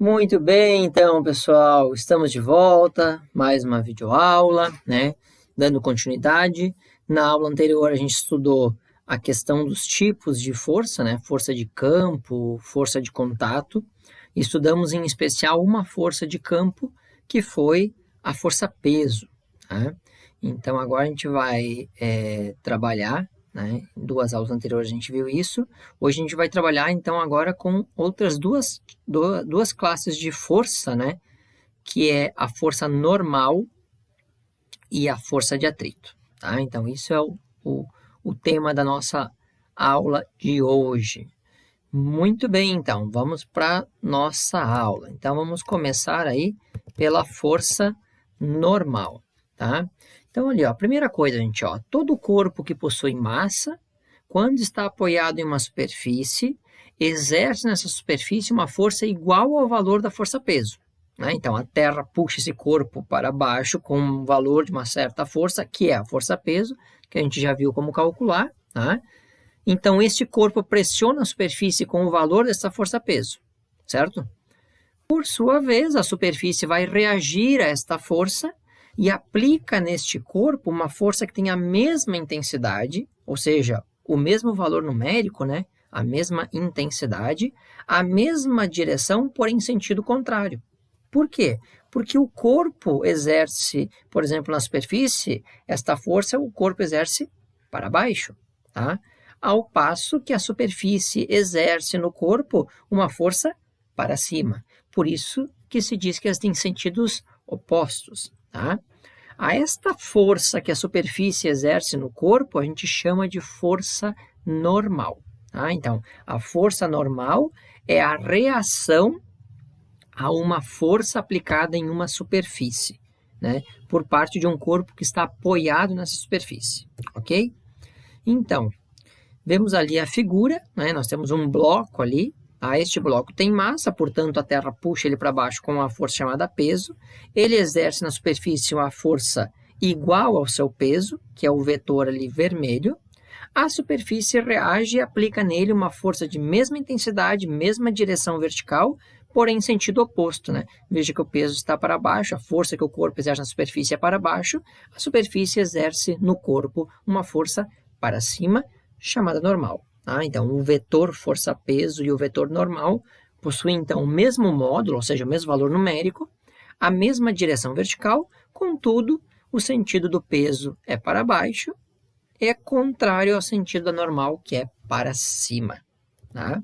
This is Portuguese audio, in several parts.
Muito bem, então, pessoal, estamos de volta, mais uma videoaula, né? Dando continuidade. Na aula anterior, a gente estudou a questão dos tipos de força, né? Força de campo, força de contato. Estudamos em especial uma força de campo, que foi a força peso, tá? Então, agora a gente vai trabalhar, né? Em duas aulas anteriores a gente viu isso. Hoje a gente vai trabalhar, então, agora com outras duas classes de força, né? Que é a força normal e a força de atrito, tá? Então, isso é o, o tema da nossa aula de hoje. Muito bem, então, vamos para nossa aula. Então, vamos começar aí pela força normal, tá? Então, ali, ó, a primeira coisa, gente, ó, todo corpo que possui massa, quando está apoiado em uma superfície, exerce nessa superfície uma força igual ao valor da força-peso, né? Então, a Terra puxa esse corpo para baixo com um valor de uma certa força, que é a força-peso, que a gente já viu como calcular, tá? Então, este corpo pressiona a superfície com o valor dessa força-peso, certo? Por sua vez, a superfície vai reagir a esta força e aplica neste corpo uma força que tem a mesma intensidade, ou seja, o mesmo valor numérico, né? A mesma intensidade, a mesma direção, porém em sentido contrário. Por quê? Porque o corpo exerce, por exemplo, na superfície, esta força o corpo exerce para baixo, tá? Ao passo que a superfície exerce no corpo uma força para cima. Por isso que se diz que elas têm sentidos opostos, tá? A esta força que a superfície exerce no corpo, a gente chama de força normal, tá? Então, a força normal é a reação a uma força aplicada em uma superfície, né? Por parte de um corpo que está apoiado nessa superfície, ok? Então, vemos ali a figura, né? Nós temos um bloco ali. Este bloco tem massa, portanto a Terra puxa ele para baixo com uma força chamada peso. Ele exerce na superfície uma força igual ao seu peso, que é o vetor ali vermelho. A superfície reage e aplica nele uma força de mesma intensidade, mesma direção vertical, porém em sentido oposto, né? Veja que o peso está para baixo, a força que o corpo exerce na superfície é para baixo, a superfície exerce no corpo uma força para cima, chamada normal. Tá? Então, o vetor força-peso e o vetor normal possuem, então, o mesmo módulo, ou seja, o mesmo valor numérico, a mesma direção vertical, contudo, o sentido do peso é para baixo, é contrário ao sentido da normal, que é para cima. Tá?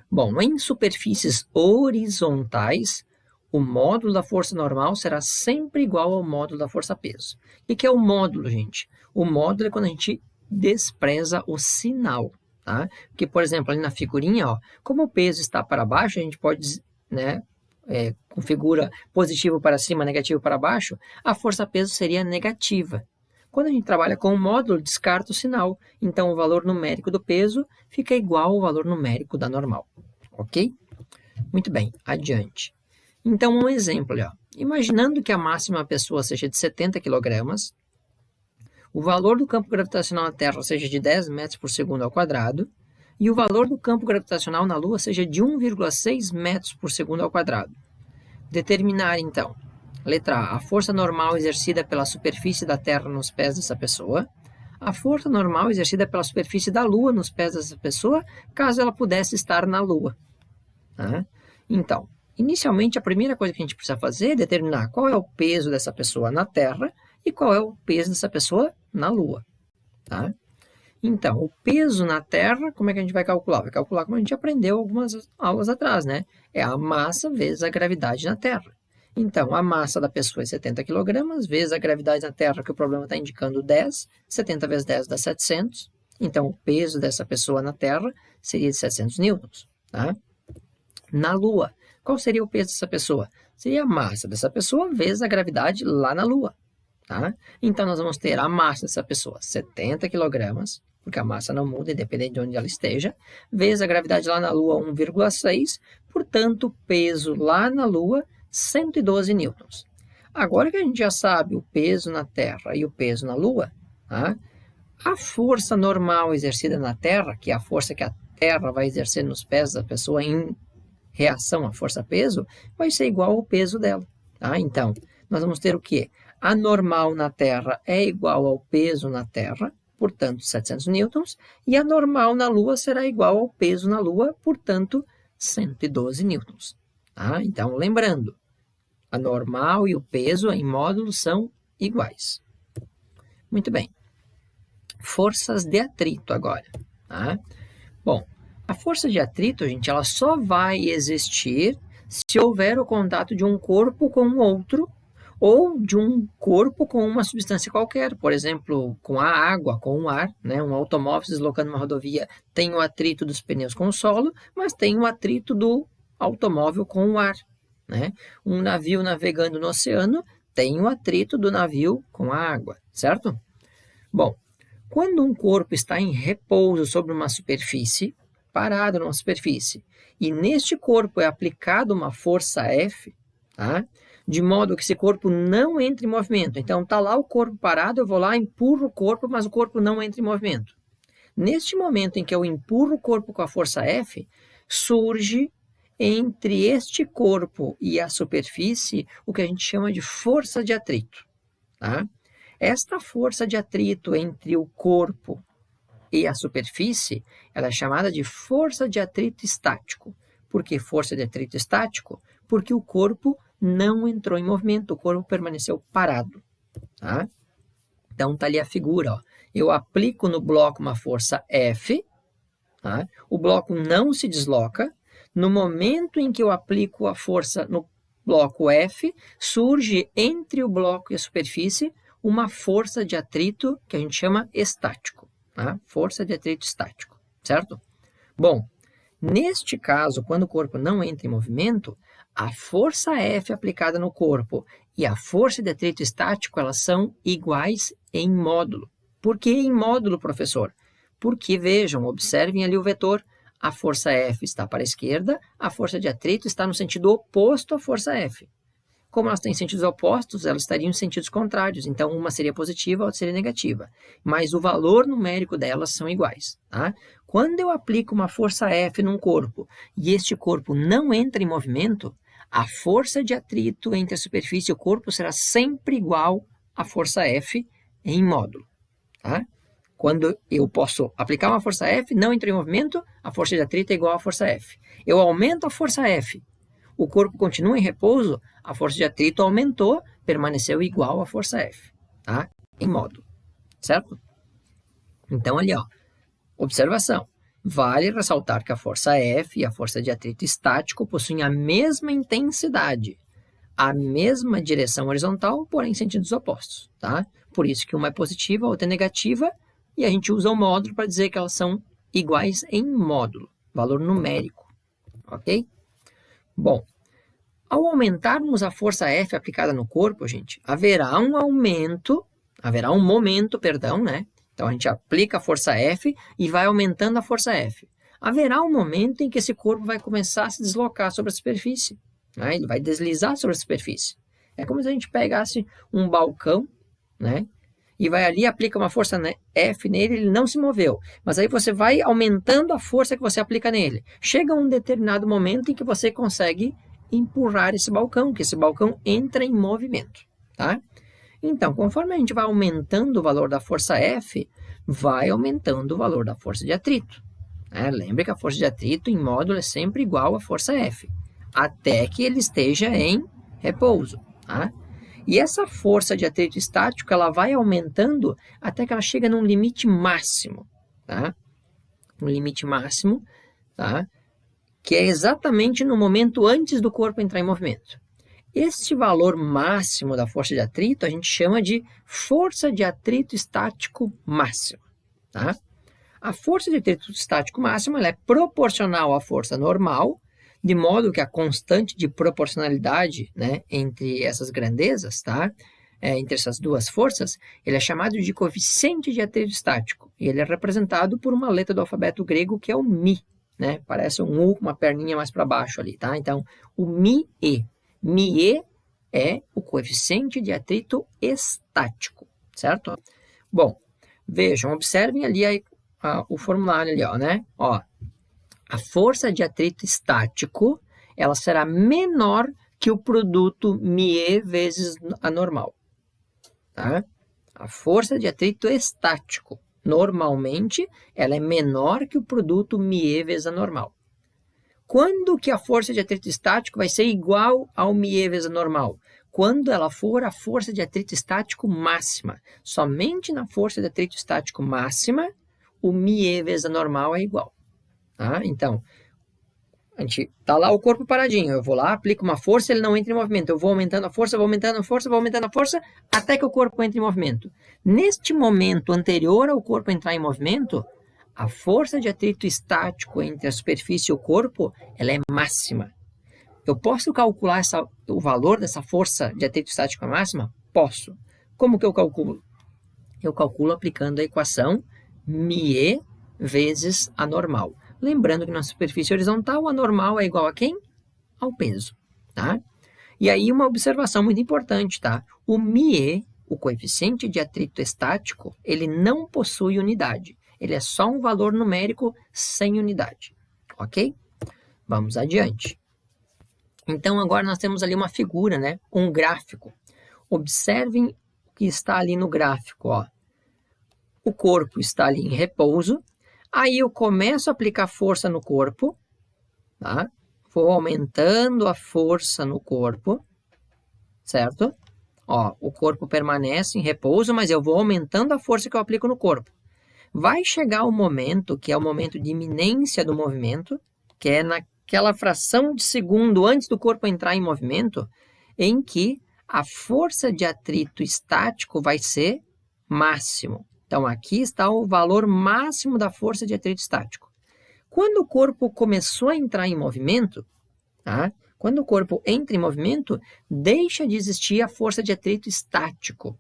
Bom, em superfícies horizontais, o módulo da força normal será sempre igual ao módulo da força-peso. O que é o módulo, gente? O módulo é quando a gente despreza o sinal, tá? Porque, por exemplo, ali na figurinha, ó, como o peso está para baixo, a gente pode, né, configura positivo para cima, negativo para baixo, a força-peso seria negativa. Quando a gente trabalha com o módulo, descarta o sinal. Então, o valor numérico do peso fica igual ao valor numérico da normal. Ok? Muito bem, adiante. Então, um exemplo, ó. Imaginando que a máxima pessoa seja de 70 kg, o valor do campo gravitacional na Terra seja de 10 metros por segundo ao quadrado, e o valor do campo gravitacional na Lua seja de 1,6 metros por segundo ao quadrado. Determinar, então, letra A, a força normal exercida pela superfície da Terra nos pés dessa pessoa, a força normal exercida pela superfície da Lua nos pés dessa pessoa, caso ela pudesse estar na Lua. Tá? Então, inicialmente, a primeira coisa que a gente precisa fazer é determinar qual é o peso dessa pessoa na Terra e qual é o peso dessa pessoa na Lua. Tá? Então, o peso na Terra, como é que a gente vai calcular? Vai calcular como a gente aprendeu algumas aulas atrás, né? É a massa vezes a gravidade na Terra. Então, a massa da pessoa é 70 kg, vezes a gravidade na Terra, que o problema está indicando 10. 70 vezes 10 dá 700. Então, o peso dessa pessoa na Terra seria de 700 newtons. Tá? Na Lua, qual seria o peso dessa pessoa? Seria a massa dessa pessoa vezes a gravidade lá na Lua. Tá? Então, nós vamos ter a massa dessa pessoa, 70 kg, porque a massa não muda, independente de onde ela esteja, vezes a gravidade lá na Lua, 1,6, portanto, o peso lá na Lua, 112 newtons. Agora que a gente já sabe o peso na Terra e o peso na Lua, tá? A força normal exercida na Terra, que é a força que a Terra vai exercer nos pés da pessoa em reação à força-peso, vai ser igual ao peso dela. Tá? Então, nós vamos ter o quê? A normal na Terra é igual ao peso na Terra, portanto, 700 newtons, e a normal na Lua será igual ao peso na Lua, portanto, 112 newtons. Tá? Então, lembrando, a normal e o peso em módulo são iguais. Muito bem. Forças de atrito agora. Tá? Bom, a força de atrito, gente, ela só vai existir se houver o contato de um corpo com o outro ou de um corpo com uma substância qualquer, por exemplo, com a água, com o ar, né? Um automóvel se deslocando numa rodovia tem o atrito dos pneus com o solo, mas tem o atrito do automóvel com o ar, né? Um navio navegando no oceano tem o atrito do navio com a água, certo? Bom, quando um corpo está em repouso sobre uma superfície, parado numa superfície, e neste corpo é aplicada uma força F, tá? De modo que esse corpo não entre em movimento. Então, está lá o corpo parado, eu vou lá, empurro o corpo, mas o corpo não entra em movimento. Neste momento em que eu empurro o corpo com a força F, surge entre este corpo e a superfície o que a gente chama de força de atrito. Tá? Esta força de atrito entre o corpo e a superfície, ela é chamada de força de atrito estático. Por que força de atrito estático? Porque o corpo não entrou em movimento, o corpo permaneceu parado. Tá? Então, está ali a figura. Ó. Eu aplico no bloco uma força F, tá? O bloco não se desloca. No momento em que eu aplico a força no bloco F, surge entre o bloco e a superfície uma força de atrito que a gente chama estático. Tá? Força de atrito estático, certo? Bom, neste caso, quando o corpo não entra em movimento, a força F aplicada no corpo e a força de atrito estático, elas são iguais em módulo. Por que em módulo, professor? Porque, vejam, observem ali o vetor. A força F está para a esquerda, a força de atrito está no sentido oposto à força F. Como elas têm sentidos opostos, elas estariam em sentidos contrários. Então, uma seria positiva, a outra seria negativa. Mas o valor numérico delas são iguais. Tá? Quando eu aplico uma força F num corpo e este corpo não entra em movimento, a força de atrito entre a superfície e o corpo será sempre igual à força F em módulo. Tá? Quando eu posso aplicar uma força F, não entra em movimento, a força de atrito é igual à força F. Eu aumento a força F, o corpo continua em repouso, a força de atrito aumentou, permaneceu igual à força F, tá? Em módulo, certo? Então, ali, ó, observação. Vale ressaltar que a força F e a força de atrito estático possuem a mesma intensidade, a mesma direção horizontal, porém em sentidos opostos, tá? Por isso que uma é positiva, a outra é negativa, e a gente usa o módulo para dizer que elas são iguais em módulo, valor numérico, ok? Bom, ao aumentarmos a força F aplicada no corpo, gente, haverá um momento, né? Então, a gente aplica a força F e vai aumentando a força F. Haverá um momento em que esse corpo vai começar a se deslocar sobre a superfície, né? Ele vai deslizar sobre a superfície. É como se a gente pegasse um balcão, né? E vai ali, aplica uma força F nele, ele não se moveu. Mas aí você vai aumentando a força que você aplica nele. Chega um determinado momento em que você consegue empurrar esse balcão, que esse balcão entra em movimento, tá? Então, conforme a gente vai aumentando o valor da força F, vai aumentando o valor da força de atrito. Né? Lembre que a força de atrito em módulo é sempre igual à força F, até que ele esteja em repouso, tá? E essa força de atrito estático, ela vai aumentando até que ela chega num limite máximo, tá? Um limite máximo, tá? Que é exatamente no momento antes do corpo entrar em movimento. Este valor máximo da força de atrito a gente chama de força de atrito estático máximo, tá? A força de atrito estático máximo ela é proporcional à força normal, de modo que a constante de proporcionalidade, né, entre essas grandezas, tá? Entre essas duas forças, ele é chamado de coeficiente de atrito estático. E ele é representado por uma letra do alfabeto grego que é o Mi, né? Parece um U com uma perninha mais para baixo ali, tá? Então, o Mi-E. Mi-E é o coeficiente de atrito estático, certo? Bom, vejam, observem ali o formulário ali, ó, né? Ó, a força de atrito estático ela será menor que o produto μe vezes a normal. Tá? A força de atrito estático, normalmente, ela é menor que o produto μe vezes a normal. Quando que a força de atrito estático vai ser igual ao μe vezes a normal? Quando ela for a força de atrito estático máxima. Somente na força de atrito estático máxima, o μe vezes a normal é igual. Tá? Então, a gente tá lá o corpo paradinho, eu vou lá, aplico uma força, ele não entra em movimento, eu vou aumentando a força, vou aumentando a força, vou aumentando a força, até que o corpo entre em movimento. Neste momento anterior ao corpo entrar em movimento, a força de atrito estático entre a superfície e o corpo, ela é máxima. Eu posso calcular o valor dessa força de atrito estático máxima? Posso. Como que eu calculo? Eu calculo aplicando a equação μe vezes a normal. Lembrando que na superfície horizontal, a normal é igual a quem? Ao peso, tá? E aí uma observação muito importante, tá? O μe, o coeficiente de atrito estático, ele não possui unidade. Ele é só um valor numérico sem unidade, ok? Vamos adiante. Então, agora nós temos ali uma figura, né? Um gráfico. Observem o que está ali no gráfico, ó. O corpo está ali em repouso. Aí eu começo a aplicar força no corpo, tá? Vou aumentando a força no corpo, certo? Ó, o corpo permanece em repouso, mas eu vou aumentando a força que eu aplico no corpo. Vai chegar o momento, que é o momento de iminência do movimento, que é naquela fração de segundo antes do corpo entrar em movimento, em que a força de atrito estático vai ser máximo. Então, aqui está o valor máximo da força de atrito estático. Quando o corpo começou a entrar em movimento, tá? Quando o corpo entra em movimento, deixa de existir a força de atrito estático.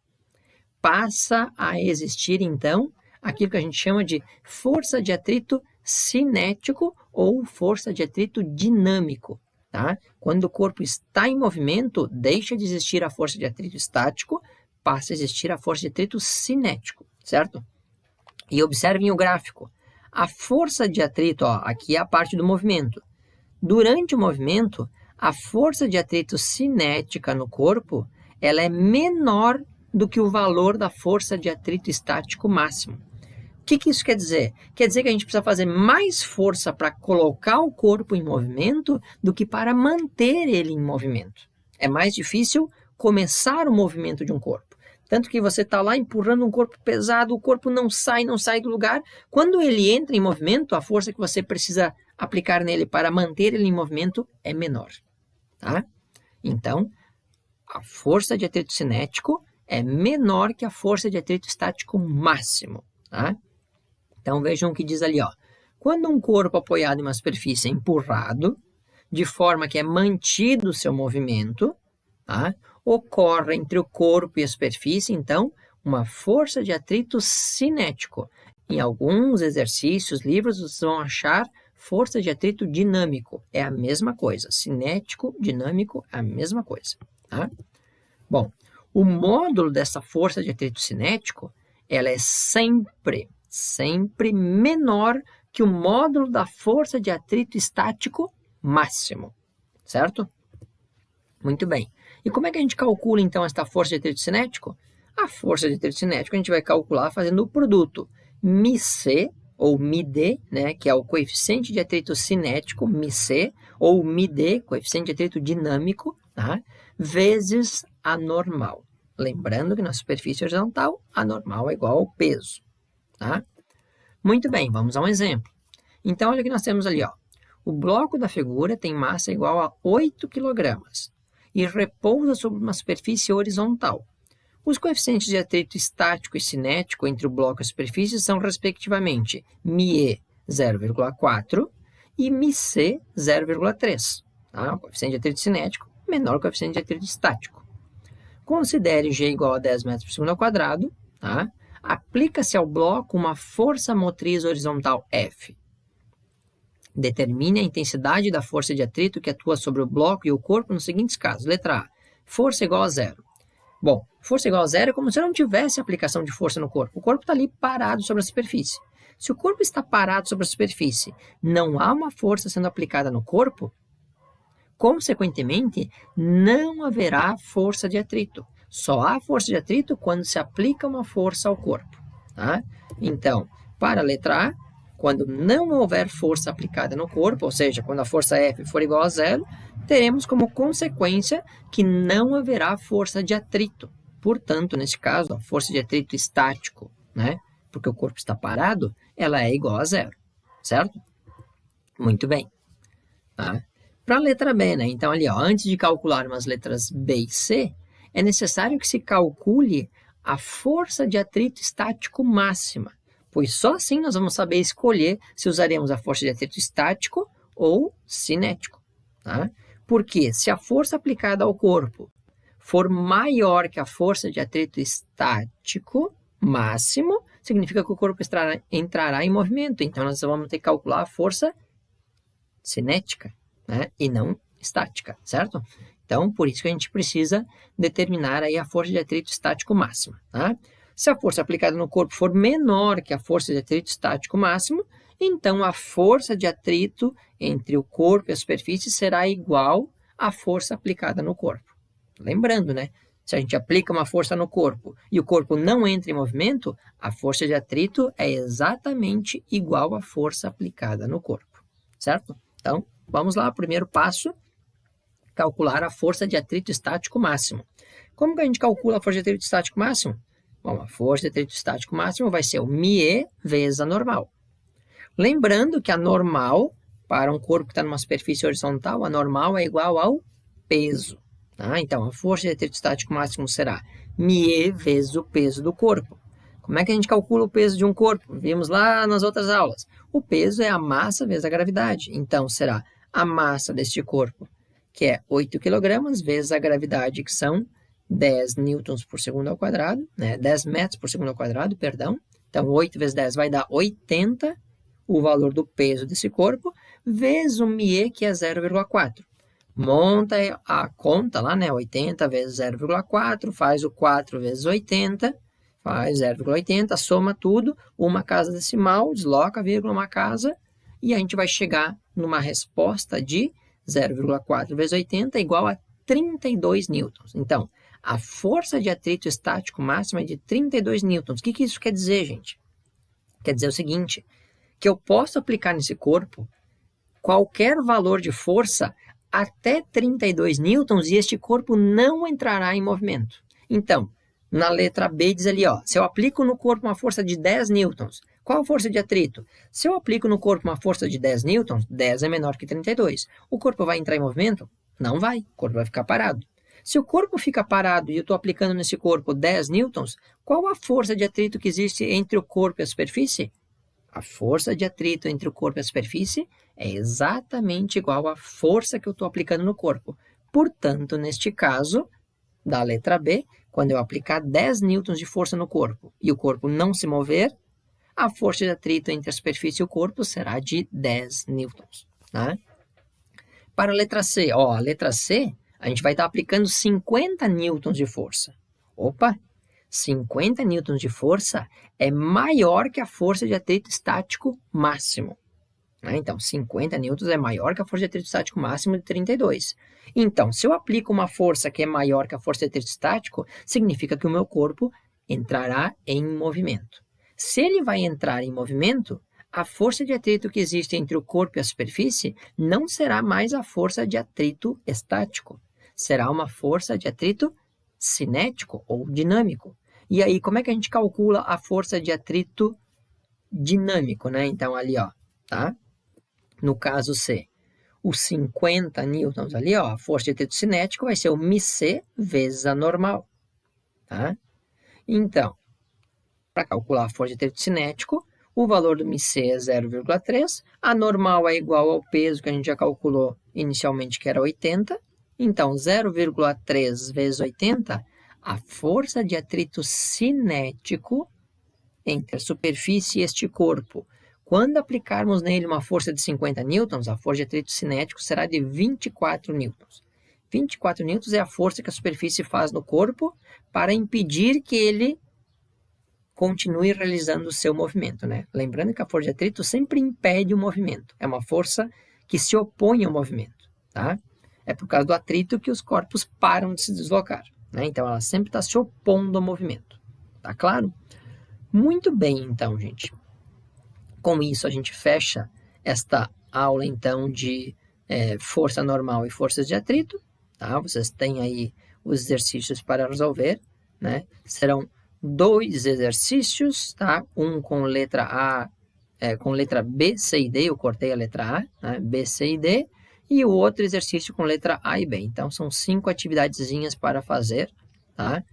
Passa a existir, então, aquilo que a gente chama de força de atrito cinético ou força de atrito dinâmico. Tá? Quando o corpo está em movimento, deixa de existir a força de atrito estático, passa a existir a força de atrito cinético, certo? E observem o gráfico. A força de atrito, ó, aqui é a parte do movimento. Durante o movimento, a força de atrito cinética no corpo, ela é menor do que o valor da força de atrito estático máximo. O que isso quer dizer? Quer dizer que a gente precisa fazer mais força para colocar o corpo em movimento do que para manter ele em movimento. É mais difícil começar o movimento de um corpo. Tanto que você está lá empurrando um corpo pesado, o corpo não sai do lugar. Quando ele entra em movimento, a força que você precisa aplicar nele para manter ele em movimento é menor. Tá? Então, a força de atrito cinético é menor que a força de atrito estático máximo. Tá? Então, vejam o que diz ali, ó. Quando um corpo apoiado em uma superfície é empurrado, de forma que é mantido o seu movimento, tá? Ocorre entre o corpo e a superfície, então, uma força de atrito cinético. Em alguns exercícios, livros, vocês vão achar força de atrito dinâmico. É a mesma coisa. Cinético, dinâmico, é a mesma coisa. Tá? Bom, o módulo dessa força de atrito cinético, ela é sempre menor que o módulo da força de atrito estático máximo, certo? Muito bem. E como é que a gente calcula, então, esta força de atrito cinético? A força de atrito cinético a gente vai calcular fazendo o produto μc, ou μd, né, que é o coeficiente de atrito cinético, μc, ou μd, coeficiente de atrito dinâmico, tá? Vezes a normal. Lembrando que na superfície horizontal, a normal é igual ao peso. Tá? Muito bem, vamos a um exemplo. Então, olha o que nós temos ali. Ó. O bloco da figura tem massa igual a 8 kg e repousa sobre uma superfície horizontal. Os coeficientes de atrito estático e cinético entre o bloco e a superfície são, respectivamente, μe 0,4 e μc 0,3. Tá? O coeficiente de atrito cinético menor que o coeficiente de atrito estático. Considere G igual a 10 metros por segundo ao quadrado, tá? Aplica-se ao bloco uma força motriz horizontal F. Determine a intensidade da força de atrito que atua sobre o bloco e o corpo nos seguintes casos. Letra A, força igual a zero. Bom, força igual a zero é como se não tivesse aplicação de força no corpo. O corpo está ali parado sobre a superfície. Se o corpo está parado sobre a superfície, não há uma força sendo aplicada no corpo, Consequentemente, não haverá força de atrito. Só há força de atrito quando se aplica uma força ao corpo. Tá? Então, para a letra A, quando não houver força aplicada no corpo, ou seja, quando a força F for igual a zero, teremos como consequência que não haverá força de atrito. Portanto, nesse caso, a força de atrito estático, né? Porque o corpo está parado, ela é igual a zero, certo? Muito bem. Tá? Para a letra B, né? Então, ali, ó, antes de calcular as letras B e C, é necessário que se calcule a força de atrito estático máxima, pois só assim nós vamos saber escolher se usaremos a força de atrito estático ou cinético. Tá? Porque se a força aplicada ao corpo for maior que a força de atrito estático máximo, significa que o corpo entrará em movimento. Então, nós vamos ter que calcular a força cinética, né? E não estática, certo? Então, por isso que a gente precisa determinar aí a força de atrito estático máxima. Tá? Se a força aplicada no corpo for menor que a força de atrito estático máximo, então a força de atrito entre o corpo e a superfície será igual à força aplicada no corpo. Lembrando, né? Se a gente aplica uma força no corpo e o corpo não entra em movimento, a força de atrito é exatamente igual à força aplicada no corpo, certo? Então, vamos lá, primeiro passo, calcular a força de atrito estático máximo. Como que a gente calcula a força de atrito estático máximo? Bom, a força de atrito estático máximo vai ser o μe vezes a normal. Lembrando que a normal, para um corpo que está numa superfície horizontal, a normal é igual ao peso. Tá? Então, a força de atrito estático máximo será μe vezes o peso do corpo. Como é que a gente calcula o peso de um corpo? Vimos lá nas outras aulas. O peso é a massa vezes a gravidade. Então, será a massa deste corpo, que é 8 kg, vezes a gravidade, que são 10 newtons por segundo ao quadrado, né? 10 metros por segundo ao quadrado, perdão. Então, 8 vezes 10 vai dar 80, o valor do peso desse corpo, vezes o μe, que é 0,4. Monta a conta lá, né? 80 vezes 0,4, faz o 4 vezes 80, faz 0,80, soma tudo, uma casa decimal, desloca a vírgula, uma casa, e a gente vai chegar numa resposta de 0,4 vezes 80 igual a 32 newtons. Então, a força de atrito estático máxima é de 32 newtons. O que isso quer dizer, gente? Quer dizer o seguinte, que eu posso aplicar nesse corpo qualquer valor de força até 32 newtons e este corpo não entrará em movimento. Então, na letra B diz ali, ó, se eu aplico no corpo uma força de 10 newtons, qual a força de atrito? Se eu aplico no corpo uma força de 10 newtons, 10 é menor que 32. O corpo vai entrar em movimento? Não vai, o corpo vai ficar parado. Se o corpo fica parado e eu estou aplicando nesse corpo 10 newtons, qual a força de atrito que existe entre o corpo e a superfície? A força de atrito entre o corpo e a superfície é exatamente igual à força que eu estou aplicando no corpo. Portanto, neste caso, da letra B, quando eu aplicar 10 newtons de força no corpo e o corpo não se mover, a força de atrito entre a superfície e o corpo será de 10 newtons. Tá? Para a letra C, ó, a letra C, a gente vai estar aplicando 50 newtons de força. Opa! 50 newtons de força é maior que a força de atrito estático máximo. Né? Então, 50 newtons é maior que a força de atrito estático máximo de 32. Então, se eu aplico uma força que é maior que a força de atrito estático, significa que o meu corpo entrará em movimento. Se ele vai entrar em movimento, a força de atrito que existe entre o corpo e a superfície não será mais a força de atrito estático. Será uma força de atrito cinético ou dinâmico. E aí, como é que a gente calcula a força de atrito dinâmico, né? Então, ali, ó, tá? No caso C, os 50 newtons ali, ó, a força de atrito cinético vai ser o μc vezes a normal, tá? Então, para calcular a força de atrito cinético, o valor do μc é 0,3, a normal é igual ao peso que a gente já calculou inicialmente, que era 80, então 0,3 vezes 80, a força de atrito cinético entre a superfície e este corpo. Quando aplicarmos nele uma força de 50 newtons, a força de atrito cinético será de 24 newtons. 24 newtons é a força que a superfície faz no corpo para impedir que ele continue realizando o seu movimento, né? Lembrando que a força de atrito sempre impede o movimento. É uma força que se opõe ao movimento, tá? É por causa do atrito que os corpos param de se deslocar, né? Então, ela sempre está se opondo ao movimento. Tá claro? Muito bem, então, gente. Com isso, a gente fecha esta aula, então, de força normal e forças de atrito. Tá? Vocês têm aí os exercícios para resolver, né? Serão 2 exercícios, tá? Um com letra A, com letra B, C e D, eu cortei a letra A, né? B, C e D, e o outro exercício com letra A e B. Então, são 5 atividadezinhas para fazer, tá?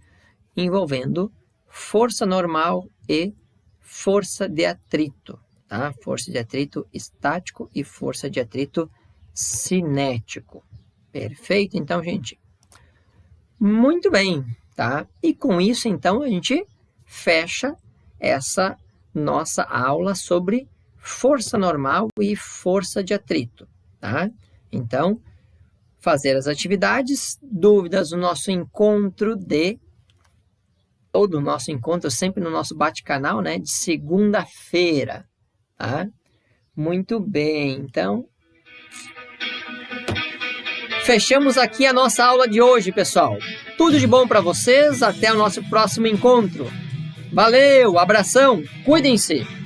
Envolvendo força normal e força de atrito, tá? Força de atrito estático e força de atrito cinético. Perfeito, então, gente? Muito bem, tá? E com isso, então, a gente fecha essa nossa aula sobre força normal e força de atrito, tá? Então, fazer as atividades, dúvidas no nosso encontro todo o nosso encontro sempre no nosso bate-canal, né, de segunda-feira, tá? Muito bem, então, fechamos aqui a nossa aula de hoje, pessoal. Tudo de bom para vocês, até o nosso próximo encontro. Valeu, abração, cuidem-se!